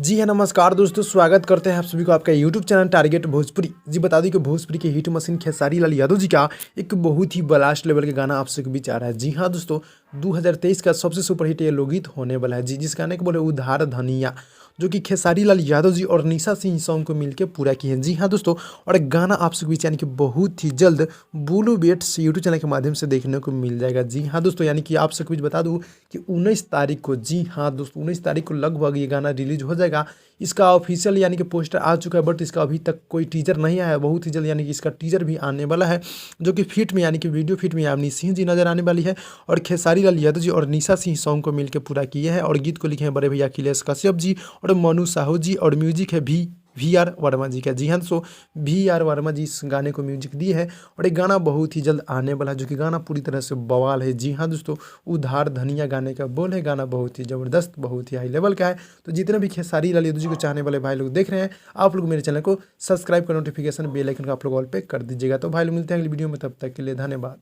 जी हाँ, नमस्कार दोस्तों, स्वागत करते हैं आप सभी को आपका यूट्यूब चैनल टारगेट भोजपुरी। जी बता दूं कि भोजपुरी के हिट मशीन खेसारी लाल यादव जी का एक बहुत ही ब्लास्ट लेवल का गाना आप सबके बीच आ रहा है। जी हाँ दोस्तों, 2023 का सबसे सुपर हिट ये लोकगीत होने वाला है जी, जिस गाने को बोले उधार धनिया, जो कि खेसारी लाल यादव जी और निशा सिंह सॉन्ग को मिलकर पूरा किए हैं। जी हाँ दोस्तों, और एक गाना आप सबके बीच यानी कि बहुत ही जल्द बुलू बेट्स यूट्यूब चैनल के माध्यम से देखने को मिल जाएगा। जी हाँ दोस्तों, यानी कि आप सबके बीच बता दूं कि 19 तारीख को, जी हाँ दोस्तों, 19 तारीख को लगभग ये गाना रिलीज हो जाएगा। इसका ऑफिशियल यानी कि पोस्टर आ चुका है, बट इसका अभी तक कोई टीजर नहीं आया है। बहुत ही जल्द यानी कि इसका टीजर भी आने वाला है, जो कि फिट में यानी कि वीडियो फिट में यामिनी सिंह जी नजर आने वाली है। और खेसारी लाल यादव जी और निशा सिंह सॉन्ग को मिलकर पूरा किए हैं, और गीत को लिखे हैं बड़े भैया अखिलेश कश्यप जी और मनु साहू जी, और म्यूजिक है वी आर वर्मा जी का। जी हाँ दोस्तों, वी आर वर्मा जी इस गाने को म्यूजिक दी है, और एक गाना बहुत ही जल्द आने वाला है, जो कि गाना पूरी तरह से बवाल है। जी हाँ दोस्तों, उधार धनिया गाने का बोल है, गाना बहुत ही ज़बरदस्त, बहुत ही हाई लेवल का है। तो जितने भी खेसारी लाल यादव जी को चाहने वाले भाई लोग देख रहे हैं, आप लोग मेरे चैनल को सब्सक्राइब कर नोटिफिकेशन बेल आइकन का आप लोग ऑल पे कर दीजिएगा। तो भाई लोग मिलते हैं अगली वीडियो में, तब तक के लिए धन्यवाद।